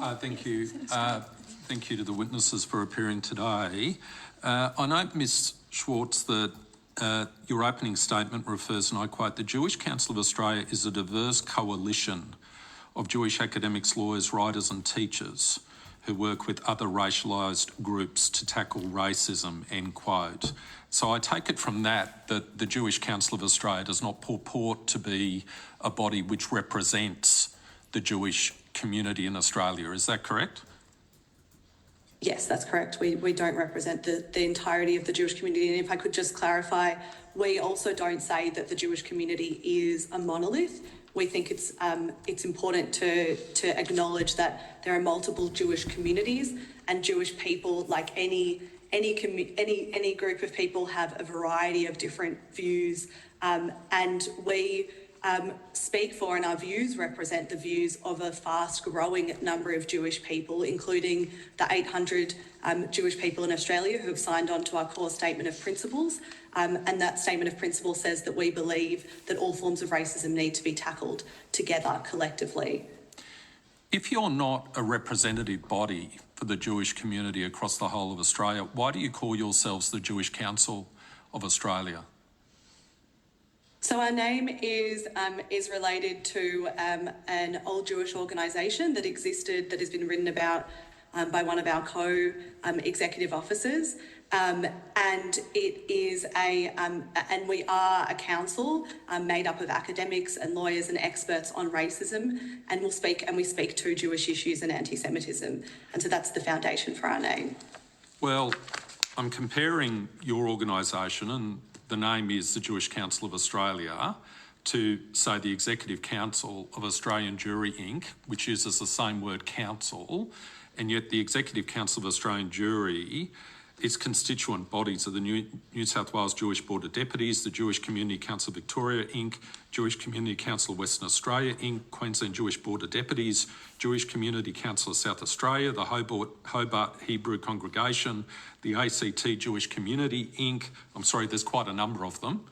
Thank you. Thank you to the witnesses for appearing today. I note, Ms Schwartz, that your opening statement refers, and I quote, "The Jewish Council of Australia is a diverse coalition of Jewish academics, lawyers, writers and teachers who work with other racialised groups to tackle racism," end quote. So I take it from that the Jewish Council of Australia does not purport to be a body which represents the Jewish community in Australia. Is that correct? Yes, that's correct. We don't represent the entirety of the Jewish community. And if I could just clarify, we also don't say that the Jewish community is a monolith. We think it's important to acknowledge that there are multiple Jewish communities, and Jewish people, like any group of people, have a variety of different views, and we speak for, and our views represent the views of a fast-growing number of Jewish people, including the 800 Jewish people in Australia who have signed on to our core statement of principles. And that statement of principles says that we believe that all forms of racism need to be tackled together, collectively. If you're not a representative body for the Jewish community across the whole of Australia, why do you call yourselves the Jewish Council of Australia? So our name is related to an old Jewish organisation that existed, that has been written about by one of our co-executive officers, and it is and we are a council made up of academics and lawyers and experts on racism, and we speak to Jewish issues and anti-Semitism, and so that's the foundation for our name. Well, I'm comparing your organisation, and the name is the Jewish Council of Australia, to, say, the Executive Council of Australian Jewry Inc., which uses the same word council, and yet the Executive Council of Australian Jewry, its constituent bodies are the New South Wales Jewish Board of Deputies, the Jewish Community Council Victoria Inc., Jewish Community Council of Western Australia Inc., Queensland Jewish Board of Deputies, Jewish Community Council of South Australia, the Hobart Hebrew Congregation, the ACT Jewish Community Inc. I'm sorry, there's quite a number of them.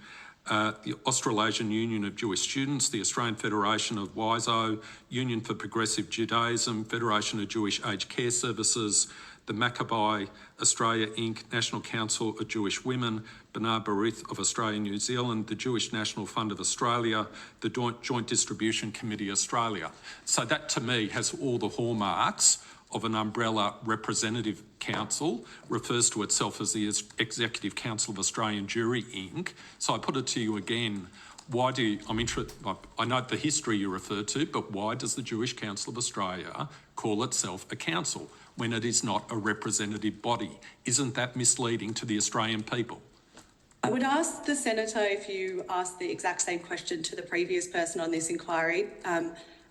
The Australasian Union of Jewish Students, the Australian Federation of WISO, Union for Progressive Judaism, Federation of Jewish Aged Care Services, the Maccabee Australia Inc., National Council of Jewish Women, B'nai B'rith of Australia New Zealand, the Jewish National Fund of Australia, the Joint Distribution Committee Australia. So that to me has all the hallmarks of an umbrella representative council, refers to itself as the Executive Council of Australian Jewry Inc. So I put it to you again, why do you, I note the history you refer to, but why does the Jewish Council of Australia call itself a council when it is not a representative body? Isn't that misleading to the Australian people? I would ask the Senator if you asked the exact same question to the previous person on this inquiry,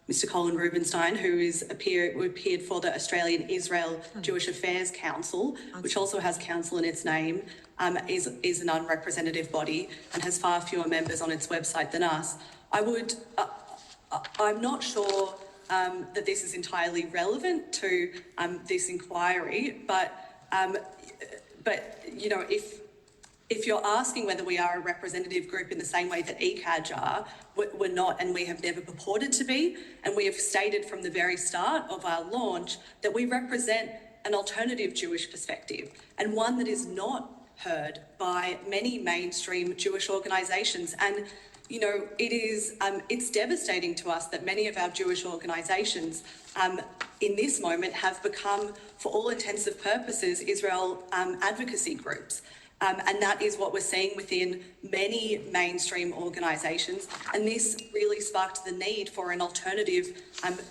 Mr. Colin Rubenstein, who appeared for the Australian Israel Jewish Affairs Council, which also has council in its name, is an unrepresentative body and has far fewer members on its website than us. I'm not sure that this is entirely relevant to this inquiry, but you know, if you're asking whether we are a representative group in the same way that ECAJ are, we're not, and we have never purported to be. And we have stated from the very start of our launch that we represent an alternative Jewish perspective, and one that is not heard by many mainstream Jewish organisations. And, you know, it's devastating to us that many of our Jewish organisations in this moment have become, for all intents and purposes, Israel advocacy groups. And that is what we're seeing within many mainstream organisations. And this really sparked the need for an alternative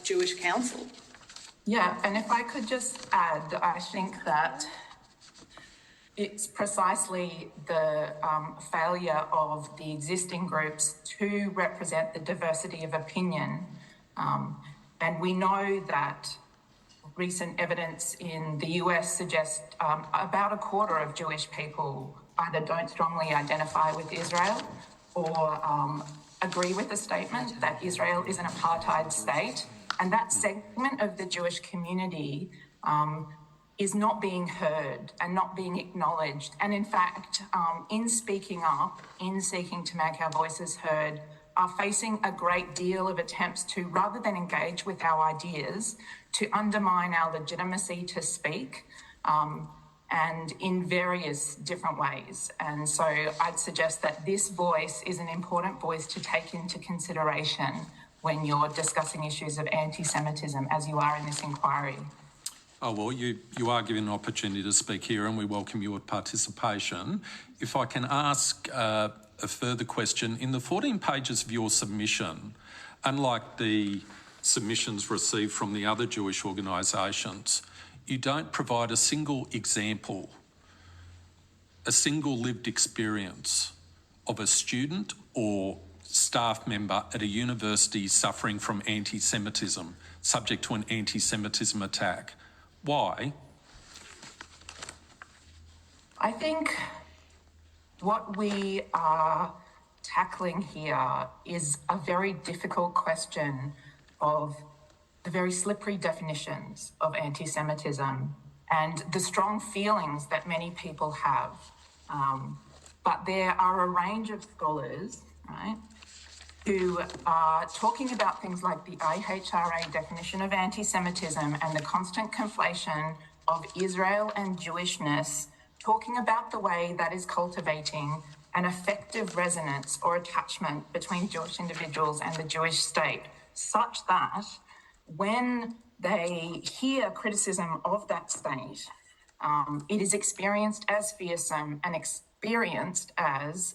Jewish council. Yeah, and if I could just add, I think that it's precisely the failure of the existing groups to represent the diversity of opinion. And we know that recent evidence in the US suggests about a quarter of Jewish people either don't strongly identify with Israel or agree with the statement that Israel is an apartheid state. And that segment of the Jewish community is not being heard and not being acknowledged. And in fact, in speaking up, in seeking to make our voices heard, are facing a great deal of attempts to, rather than engage with our ideas, to undermine our legitimacy to speak, and in various different ways. And so I'd suggest that this voice is an important voice to take into consideration when you're discussing issues of anti-Semitism, as you are in this inquiry. Oh, well, you are given an opportunity to speak here and we welcome your participation. If I can ask a further question, in the 14 pages of your submission, unlike the submissions received from the other Jewish organisations, you don't provide a single example, a single lived experience of a student or staff member at a university suffering from anti-Semitism, subject to an anti-Semitism attack. Why? I think what we are tackling here is a very difficult question of the very slippery definitions of anti-Semitism and the strong feelings that many people have. But there are a range of scholars, right, who are talking about things like the IHRA definition of anti-Semitism and the constant conflation of Israel and Jewishness, talking about the way that is cultivating an effective resonance or attachment between Jewish individuals and the Jewish state, such that when they hear criticism of that state, it is experienced as fearsome and experienced as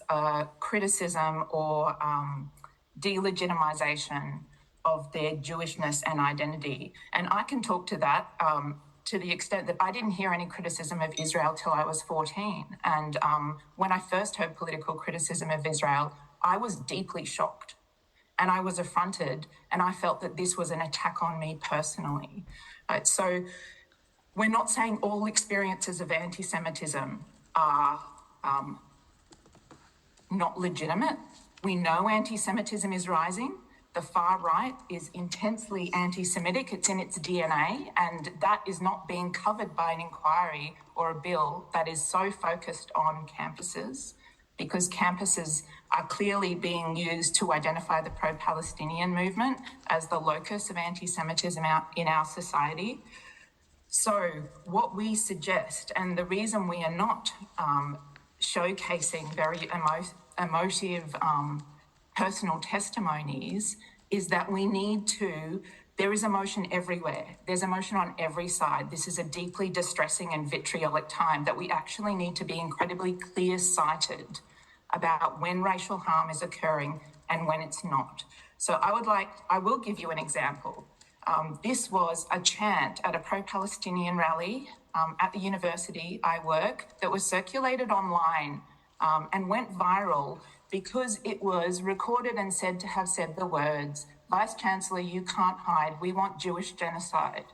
criticism or delegitimization of their Jewishness and identity. And I can talk to that to the extent that I didn't hear any criticism of Israel till I was 14. And when I first heard political criticism of Israel, I was deeply shocked and I was affronted and I felt that this was an attack on me personally. So we're not saying all experiences of anti-Semitism are not legitimate. We know anti-Semitism is rising. The far right is intensely anti-Semitic. It's in its DNA, and that is not being covered by an inquiry or a bill that is so focused on campuses, because campuses are clearly being used to identify the pro-Palestinian movement as the locus of anti-Semitism in our society. So what we suggest, and the reason we are not showcasing very emotive personal testimonies, is that we need to, there is emotion everywhere. There's emotion on every side. This is a deeply distressing and vitriolic time that we actually need to be incredibly clear-sighted about when racial harm is occurring and when it's not. So I will give you an example. This was a chant at a pro-Palestinian rally at the university I work that was circulated online and went viral because it was recorded and said to have said the words, "Vice Chancellor, you can't hide, we want Jewish genocide."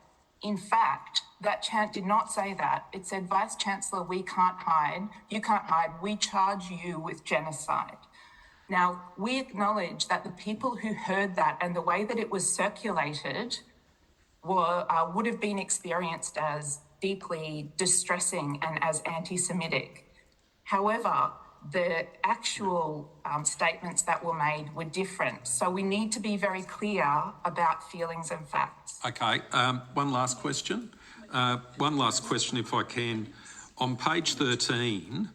In fact, that chant did not say that. It said, "Vice Chancellor, we can't hide, you can't hide, we charge you with genocide." Now, we acknowledge that the people who heard that and the way that it was circulated would have been experienced as deeply distressing and as anti-Semitic. However, the actual statements that were made were different. So we need to be very clear about feelings and facts. Okay, one last question. If I can. On page 13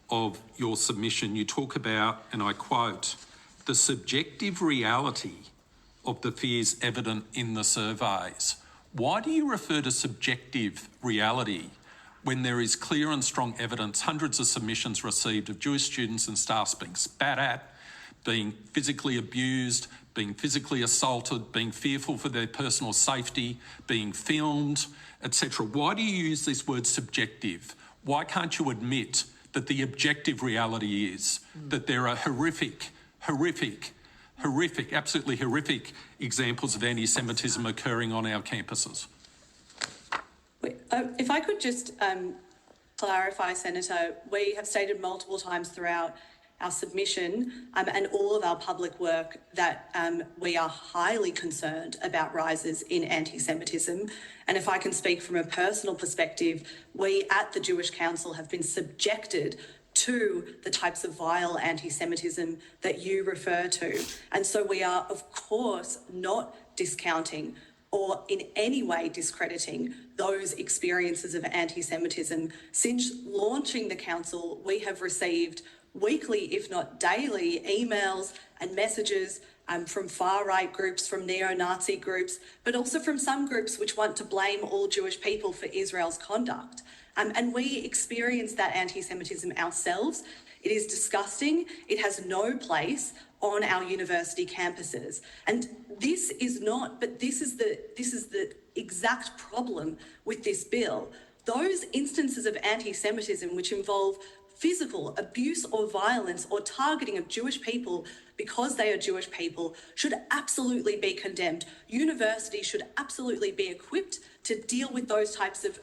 of your submission, you talk about, and I quote, the subjective reality of the fears evident in the surveys. Why do you refer to subjective reality when there is clear and strong evidence, hundreds of submissions received of Jewish students and staffs being spat at, being physically abused, being physically assaulted, being fearful for their personal safety, being filmed, etc.? Why do you use this word subjective? Why can't you admit that the objective reality is that there are horrific, absolutely horrific examples of anti-Semitism occurring on our campuses? If I could just clarify, Senator, we have stated multiple times throughout our submission and all of our public work that we are highly concerned about rises in anti-Semitism. And if I can speak from a personal perspective, we at the Jewish Council have been subjected to the types of vile anti-Semitism that you refer to. And so we are, of course, not discounting or in any way discrediting those experiences of anti-Semitism. Since launching the council, we have received weekly, if not daily, emails and messages from far-right groups, from neo-Nazi groups, but also from some groups which want to blame all Jewish people for Israel's conduct. And we experience that anti-Semitism ourselves. It is disgusting. It has no place on our university campuses. And this is the exact problem with this bill. Those instances of anti-Semitism which involve physical abuse or violence or targeting of Jewish people because they are Jewish people should absolutely be condemned. Universities should absolutely be equipped to deal with those types of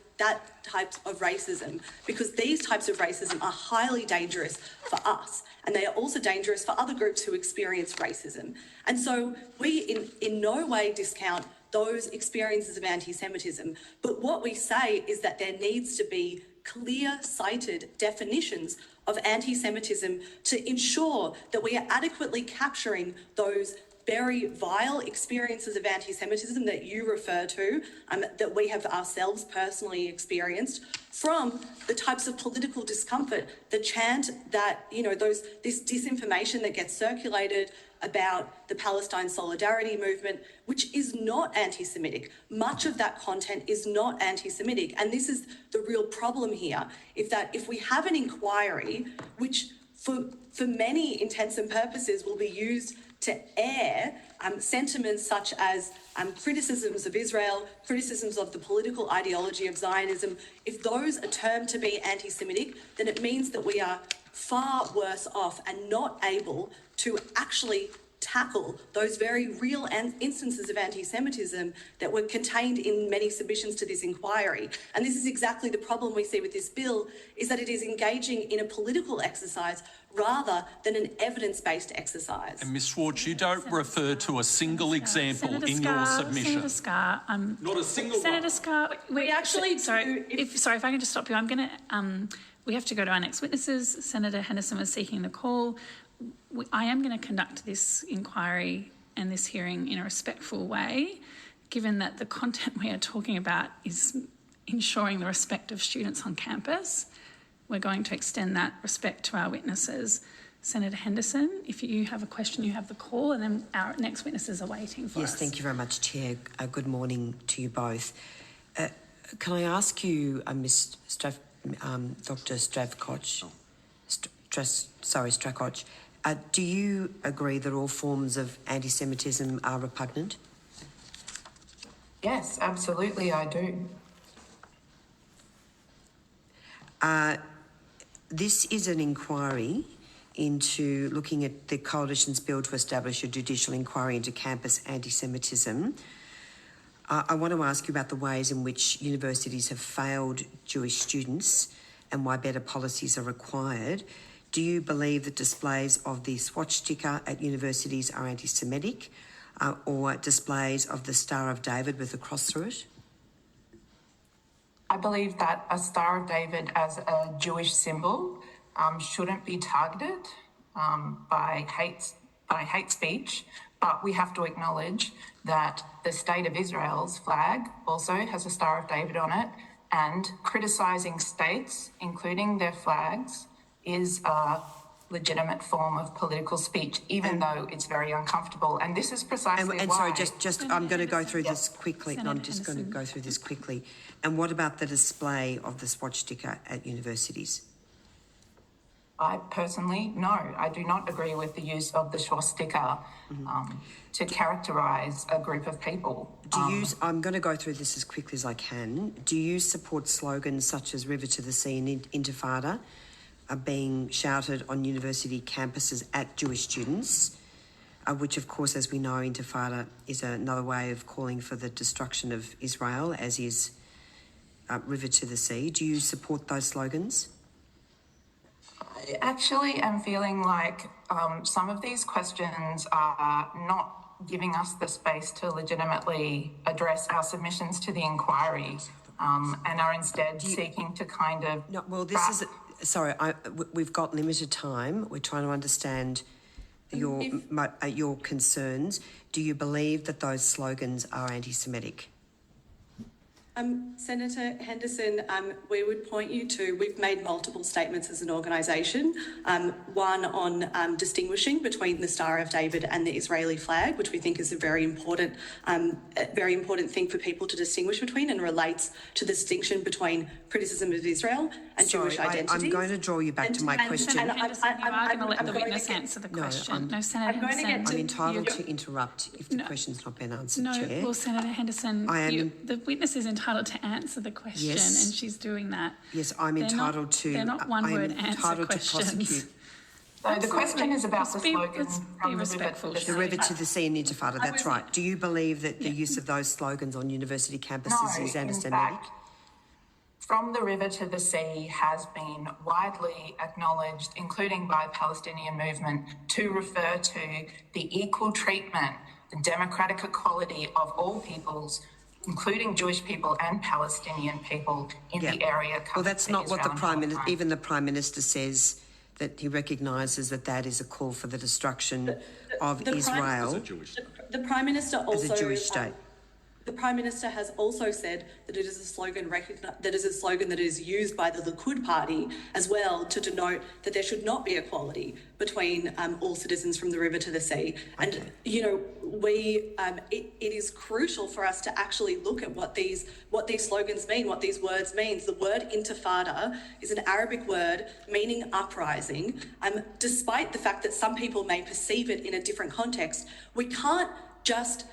racism, because these types of racism are highly dangerous for us, and they are also dangerous for other groups who experience racism. And so we in no way discount those experiences of anti-Semitism, but what we say is that there needs to be clear-sighted definitions of anti-Semitism to ensure that we are adequately capturing those very vile experiences of anti-Semitism that you refer to, that we have ourselves personally experienced, from the types of political discomfort, the chant that, this disinformation that gets circulated about the Palestine Solidarity Movement, which is not anti-Semitic. Much of that content is not anti-Semitic. And this is the real problem here, if we have an inquiry, which for many intents and purposes will be used to air sentiments such as criticisms of Israel, criticisms of the political ideology of Zionism, if those are termed to be anti-Semitic, then it means that we are far worse off and not able to actually tackle those very real instances of anti-Semitism that were contained in many submissions to this inquiry. And this is exactly the problem we see with this bill, is that it is engaging in a political exercise rather than an evidence-based exercise. And Ms Schwartz, you don't refer to a single example Senator in Scarr, your submission. Senator Scarr, Not a single Senator one. Scarr, We actually sorry, if I can just stop you, I'm going to. We have to go to our next witnesses. Senator Henderson was seeking the call. I am going to conduct this inquiry and this hearing in a respectful way, given that the content we are talking about is ensuring the respect of students on campus. We're going to extend that respect to our witnesses. Senator Henderson, if you have a question, you have the call, and then our next witnesses are waiting for us. Yes, thank you very much, Chair. Good morning to you both. Can I ask you, Dr. Stravkoch, Stravkoch, do you agree that all forms of anti-Semitism are repugnant? Yes, absolutely, I do. This is an inquiry into looking at the Coalition's bill to establish a judicial inquiry into campus anti-Semitism. I want to ask you about the ways in which universities have failed Jewish students and why better policies are required. Do you believe that displays of the swatch sticker at universities are anti-Semitic, or displays of the Star of David with a cross through it? I believe that a Star of David as a Jewish symbol shouldn't be targeted by hate speech, but we have to acknowledge that the State of Israel's flag also has a Star of David on it, and criticising states, including their flags, is a legitimate form of political speech, even though it's very uncomfortable. And this is precisely and why... sorry, just I'm going to go through this quickly. Senator I'm just going to go through this quickly. And what about the display of the swatch sticker at universities? I personally, no, I do not agree with the use of the swastika to characterise a group of people. I'm going to go through this as quickly as I can. Do you support slogans such as River to the Sea and Intifada are being shouted on university campuses at Jewish students, which of course, as we know, Intifada is another way of calling for the destruction of Israel, as is River to the Sea. Do you support those slogans? I actually am feeling like some of these questions are not giving us the space to legitimately address our submissions to the inquiry, and are instead seeking to kind of... No, well, we've got limited time. We're trying to understand your concerns. Do you believe that those slogans are anti-Semitic? Senator Henderson, we would point you to, we've made multiple statements as an organisation, one on distinguishing between the Star of David and the Israeli flag, which we think is a very important thing for people to distinguish between, and relates to the distinction between criticism of Israel and Jewish identity. I'm going to draw you back to my question. Senator Henderson, you are going to let the witness answer the question. No, Senator Henderson. I'm entitled to interrupt if the question's not been answered, Chair. Well, Senator Henderson, the witness is entitled to answer the question, and she's doing that. Yes, I'm entitled to. They're not one-word answer questions. So the question is about the slogan let's be respectful. The river to the sea and intifada, that's right. Do you believe that the use of those slogans on university campuses is anti-Semitic? In fact, from the river to the sea has been widely acknowledged, including by the Palestinian movement, to refer to the equal treatment, the democratic equality of all peoples, including Jewish people and Palestinian people in the area. Well, that's not what the Prime Minister, even the Prime Minister says, that he recognises that is a call for the destruction of Israel The Prime Minister also, as a Jewish state. The Prime Minister has also said that it is a slogan that is used by the Likud party as well to denote that there should not be equality between all citizens from the river to the sea. And it is crucial for us to actually look at what these slogans mean, what these words mean. The word intifada is an Arabic word meaning uprising. Despite the fact that some people may perceive it in a different context, we can't just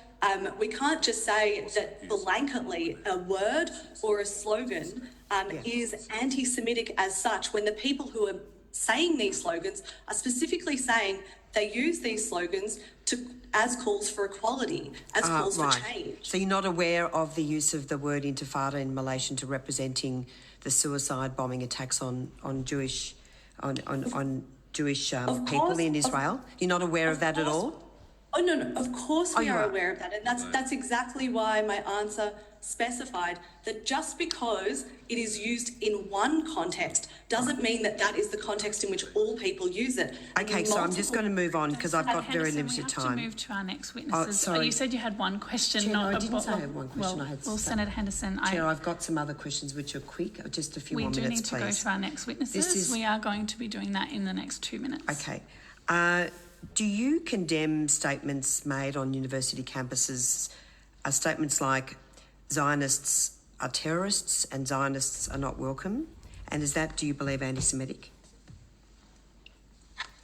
say that blanketly a word or a slogan is anti-Semitic as such, when the people who are saying these slogans are specifically saying they use these slogans as calls for equality, as calls for change. So you're not aware of the use of the word intifada in relation to representing the suicide bombing attacks on Jewish people in Israel? You're not aware of that at all? Oh, no, of course we are aware of that. And that's exactly why my answer specified that just because it is used in one context doesn't mean that is the context in which all people use it. Okay, so I'm just going to move on because I've got very limited time. We have to move to our next witnesses. Sorry. You said you had one question. Chair, I didn't say I had one question. Well, Senator Henderson, Chair, I've got some other questions which are quick. Just a few more minutes, please. We do need to go to our next witnesses. We are going to be doing that in the next 2 minutes. Okay. Do you condemn statements made on university campuses, statements like Zionists are terrorists and Zionists are not welcome? And do you believe, anti-Semitic?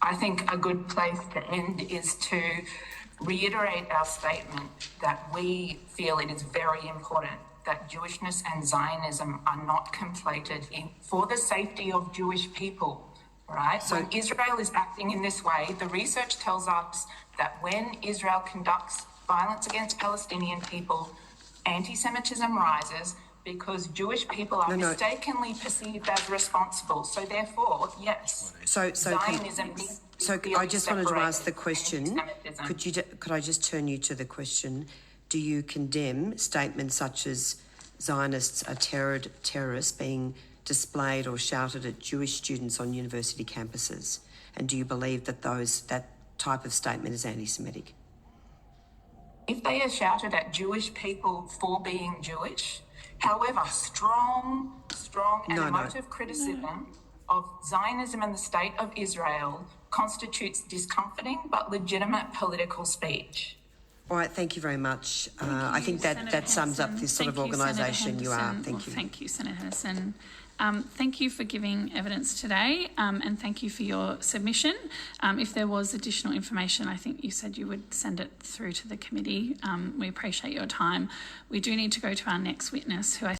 I think a good place to end is to reiterate our statement that we feel it is very important that Jewishness and Zionism are not conflated for the safety of Jewish people. Right? So when Israel is acting in this way, the research tells us that when Israel conducts violence against Palestinian people, anti-Semitism rises because Jewish people are mistakenly perceived as responsible. So therefore, yes, Zionism needs to be I just wanted to ask the question. Could I just turn you to the question? Do you condemn statements such as Zionists are terrorists being displayed or shouted at Jewish students on university campuses? And do you believe that that type of statement is anti-Semitic? If they are shouted at Jewish people for being Jewish, however, strong and emotive criticism of Zionism and the State of Israel constitutes discomforting but legitimate political speech. All right, thank you very much. I think that sums up this sort of organisation you are. Thank you. Thank you, Senator Henderson. Thank you for giving evidence today, and thank you for your submission. If there was additional information, I think you said you would send it through to the committee. We appreciate your time. We do need to go to our next witness, who I